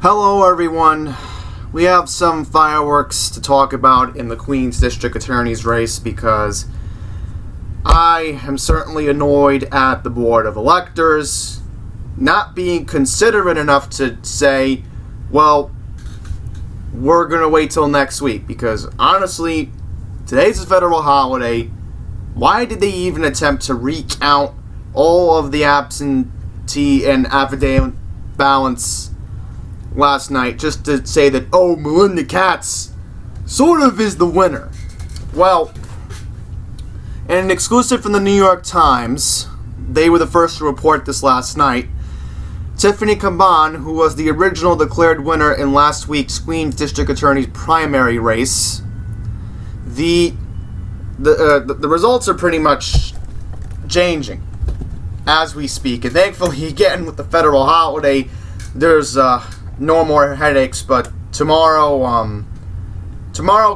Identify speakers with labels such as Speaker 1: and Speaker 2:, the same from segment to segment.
Speaker 1: Hello everyone. We have some fireworks to talk about in the Queen's District Attorney's race because I am certainly annoyed at the Board of Electors not being considerate enough to say, well, we're going to wait till next week, because honestly, today's a federal holiday. Why did they even attempt to recount all of the absentee and affidavit ballots last night just to say that, oh, Melinda Katz sort of is the winner? Well, in an exclusive from the New York Times, they were the first to report this last night. Tiffany Caban, who was the original declared winner in last week's Queen's District Attorney's primary race, the results are pretty much changing as we speak. And thankfully, again, with the federal holiday, there's no more headaches. But tomorrow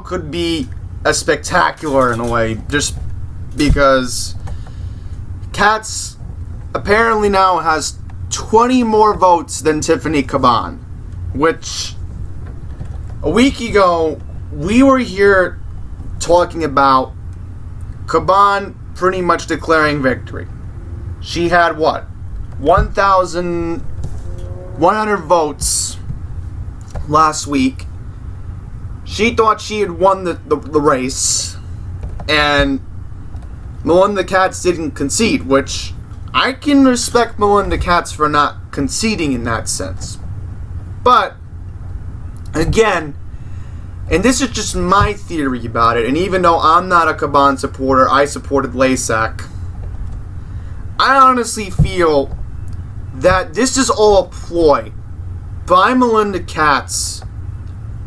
Speaker 1: could be a spectacular in a way, just because Katz apparently now has 20 more votes than Tiffany Caban, which a week ago we were here talking about Caban pretty much declaring victory. She had 1,100 votes last week. She thought she had won the race, and Melinda Katz didn't concede, which I can respect Melinda Katz for not conceding in that sense. But, again, and this is just my theory about it, and even though I'm not a Caban supporter, I supported Lasak, I honestly feel that this is all a ploy by Melinda Katz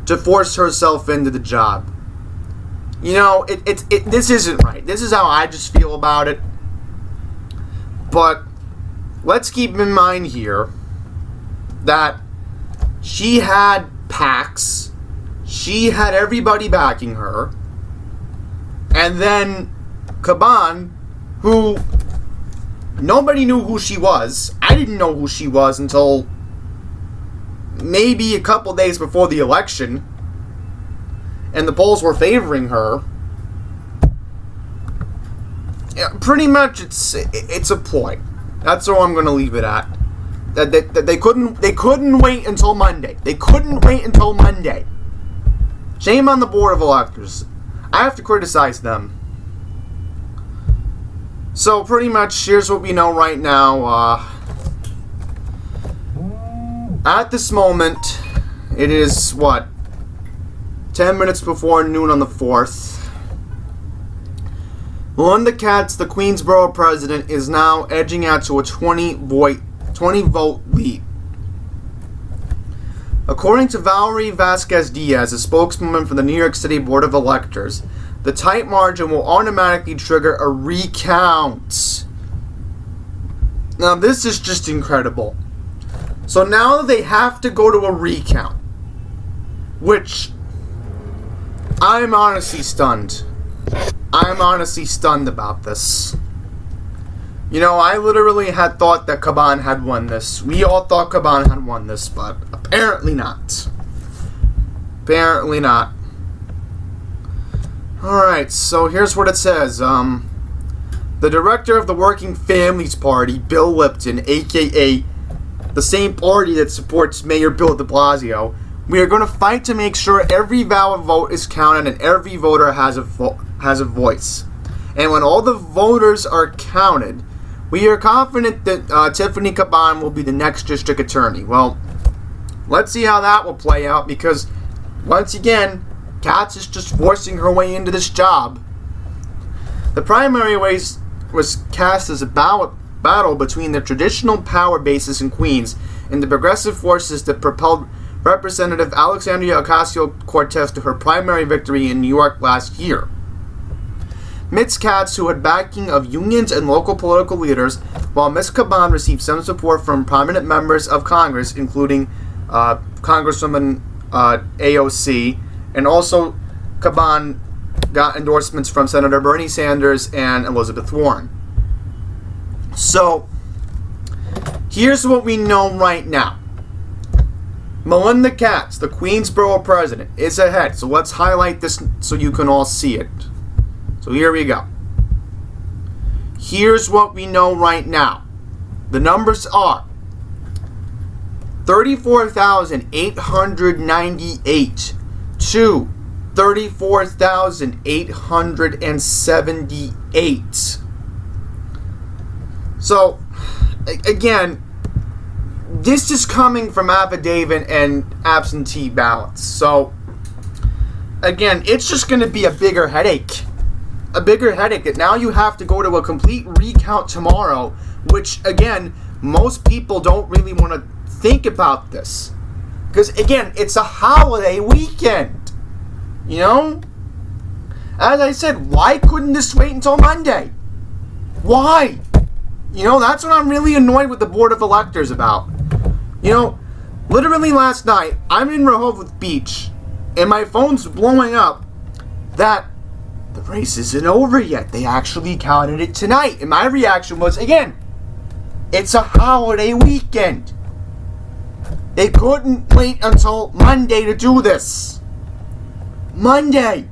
Speaker 1: to force herself into the job. You know, this isn't right. This is how I just feel about it. But let's keep in mind here that she had PACs, she had everybody backing her, and then Caban, who nobody knew who she was. I didn't know who she was until maybe a couple days before the election, and the polls were favoring her. Yeah, pretty much, it's a ploy. That's all I'm going to leave it at. That they couldn't wait until Monday. They couldn't wait until Monday. Shame on the Board of Electors. I have to criticize them. So pretty much, here's what we know right now. At this moment, it is 10 minutes before noon on the 4th. Melinda Katz, the Queensborough president, is now edging out to a 20-vote lead. According to Valerie Vasquez-Diaz, a spokeswoman for the New York City Board of Electors, the tight margin will automatically trigger a recount. Now, this is just incredible. So now they have to go to a recount, which I'm honestly stunned. I'm honestly stunned about this. You know, I literally had thought that Caban had won this. We all thought Caban had won this, but apparently not. Apparently not. Alright, so here's what it says. The director of the Working Families Party, Bill Lipton, a.k.a. the same party that supports Mayor Bill de Blasio, we are going to fight to make sure every valid vote is counted and every voter has a voice. And when all the voters are counted, we are confident that Tiffany Caban will be the next district attorney. Well, let's see how that will play out, because once again, Katz is just forcing her way into this job. The primary race was cast as a battle between the traditional power bases in Queens and the progressive forces that propelled Representative Alexandria Ocasio-Cortez to her primary victory in New York last year. Ms. Katz, who had backing of unions and local political leaders, while Ms. Caban received some support from prominent members of Congress, including Congresswoman AOC, and also Caban got endorsements from Senator Bernie Sanders and Elizabeth Warren. So, here's what we know right now. Melinda Katz, the Queensborough president, is ahead. So let's highlight this so you can all see it. So here we go. Here's what we know right now. The numbers are 34,898 to 34,878. So, again, this is coming from affidavit and absentee ballots. So, again, it's just going to be a bigger headache. A bigger headache that now you have to go to a complete recount tomorrow, which, again, most people don't really want to think about this. Because, again, it's a holiday weekend. You know? As I said, why couldn't this wait until Monday? Why? You know, that's what I'm really annoyed with the Board of Electors about. You know, literally last night, I'm in Rehoboth Beach, and my phone's blowing up that the race isn't over yet. They actually counted it tonight. And my reaction was, again, it's a holiday weekend. They couldn't wait until Monday to do this. Monday.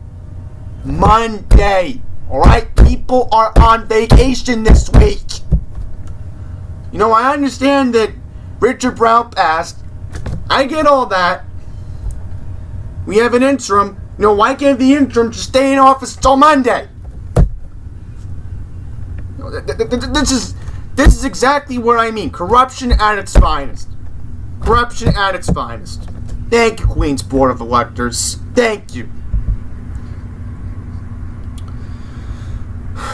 Speaker 1: Alright? People are on vacation this week. You know, I understand that Richard Brown passed. I get all that. We have an interim. You know, why can't the interim just stay in office until Monday? You know, this is exactly what I mean. Corruption at its finest. Corruption at its finest. Thank you, Queen's Board of Electors. Thank you.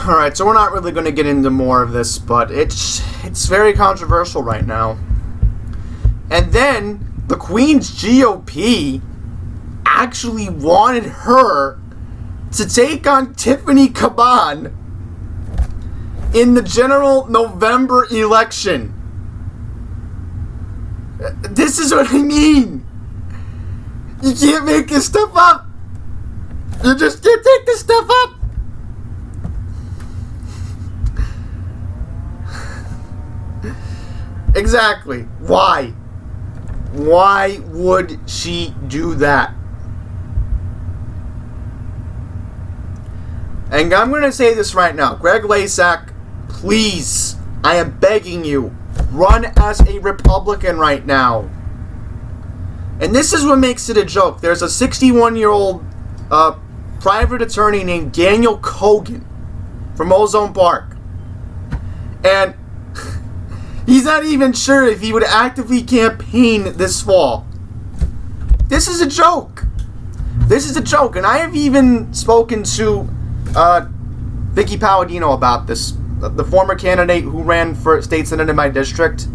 Speaker 1: Alright, so we're not really going to get into more of this, but it's very controversial right now. And then, the Queen's GOP actually wanted her to take on Tiffany Caban in the general November election. This is what I mean. You can't make this stuff up. You just can't take this stuff up. Exactly. Why? Why would she do that? And I'm going to say this right now. Greg Lasak, please, I am begging you, run as a Republican right now. And this is what makes it a joke. There's a 61-year-old private attorney named Daniel Kogan from Ozone Park. And he's not even sure if he would actively campaign this fall. This is a joke. This is a joke. And I have even spoken to Vicky Palladino about this, the former candidate who ran for state senate in my district.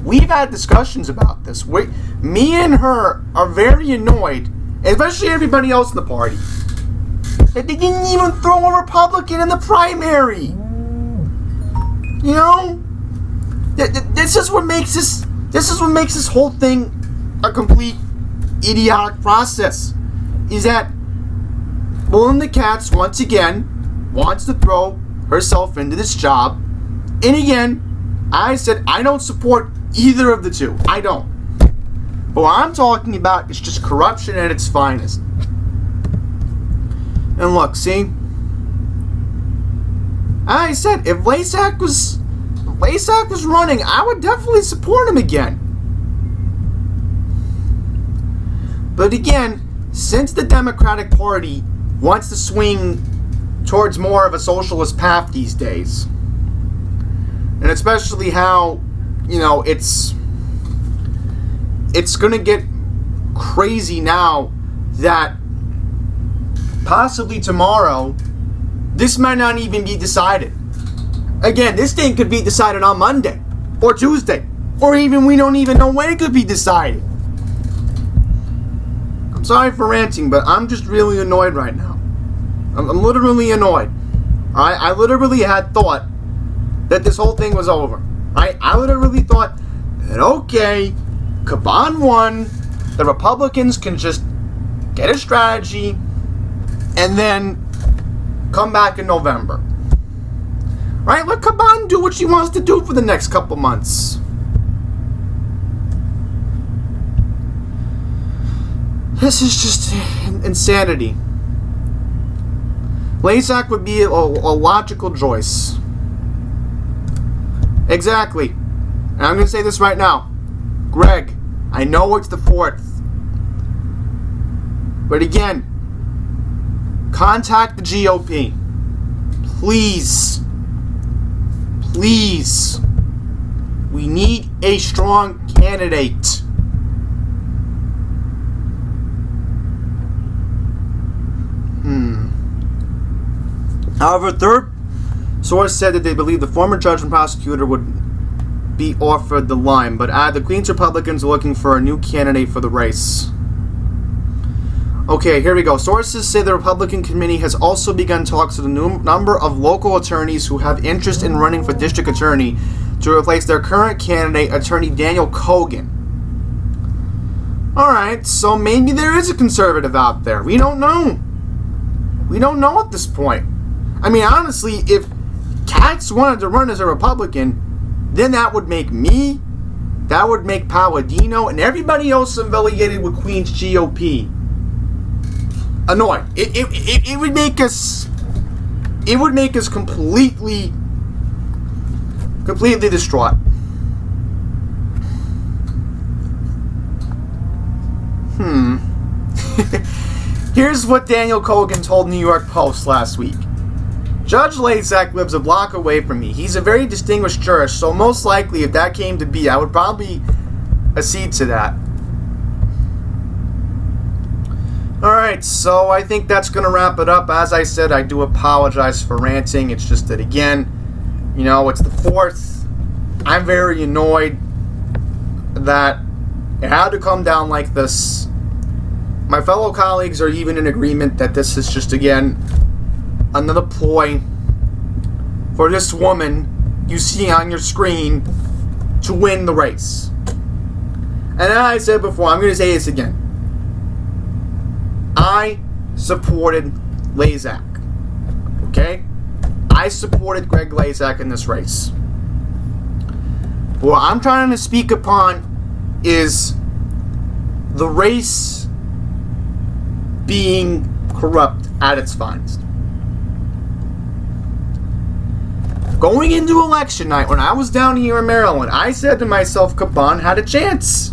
Speaker 1: We've had discussions about this. Me and her are very annoyed, especially everybody else in the party, that they didn't even throw a Republican in the primary. You know? This is what makes this whole thing a complete idiotic process. Is that Melinda Katz once again wants to throw herself into this job, and again, I said I don't support either of the two. I don't. But what I'm talking about is just corruption at its finest. And look, see, I said if Lasak was running, I would definitely support him again. But again, since the Democratic Party wants to swing towards more of a socialist path these days, and especially how, you know, it's going to get crazy now that possibly tomorrow this might not even be decided. Again, this thing could be decided on Monday or Tuesday, or even we don't even know when it could be decided. I'm sorry for ranting, but I'm just really annoyed right now. I'm literally annoyed. Alright, I literally had thought that this whole thing was over. Right? I literally thought that, okay, Caban won, the Republicans can just get a strategy and then come back in November. Right? Let Caban do what she wants to do for the next couple months. This is just insanity. Lazak would be a logical choice. Exactly. And I'm going to say this right now. Greg, I know it's the 4th. But again, contact the GOP. Please. Please. We need a strong candidate. However, third source said that they believe the former judge and prosecutor would be offered the line, but the Queens Republicans are looking for a new candidate for the race. Okay, here we go. Sources say the Republican committee has also begun talks with a number of local attorneys who have interest in running for district attorney to replace their current candidate, Attorney Daniel Cogan. Alright, so maybe there is a conservative out there. We don't know. We don't know at this point. I mean, honestly, if Katz wanted to run as a Republican, then that would make me, that would make Palladino, and everybody else affiliated with Queens GOP annoyed. It would make us, it would make us completely distraught. Here's what Daniel Cogan told New York Post last week. Judge Lazak lives a block away from me. He's a very distinguished jurist, so most likely if that came to be, I would probably accede to that. Alright, so I think that's going to wrap it up. As I said, I do apologize for ranting. It's just that, again, you know, it's the 4th. I'm very annoyed that it had to come down like this. My fellow colleagues are even in agreement that this is just, again, another ploy for this woman you see on your screen to win the race. And as I said before, I'm going to say this again. I supported Lazak. Okay? I supported Greg Lazak in this race. But what I'm trying to speak upon is the race being corrupt at its finest. Going into election night, when I was down here in Maryland, I said to myself, Caban had a chance.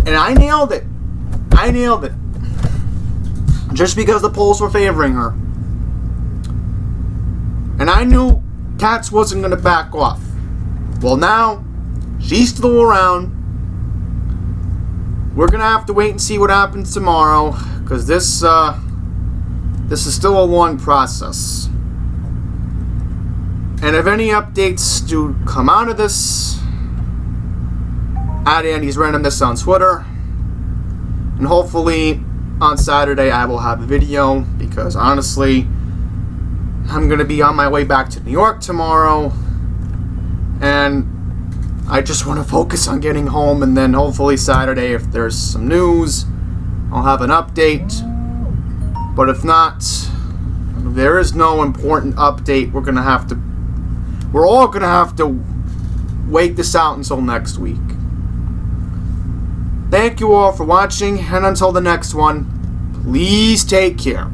Speaker 1: And I nailed it. I nailed it. Just because the polls were favoring her. And I knew Katz wasn't going to back off. Well, now, she's still around. We're going to have to wait and see what happens tomorrow, because this is still a long process. And if any updates do come out of this, at Andy's Randomness on Twitter. And hopefully on Saturday I will have a video, because honestly, I'm going to be on my way back to New York tomorrow. And I just want to focus on getting home, and then hopefully Saturday, if there's some news, I'll have an update. But if not, if there is no important update, we're all going to have to wait this out until next week. Thank you all for watching, and until the next one, please take care.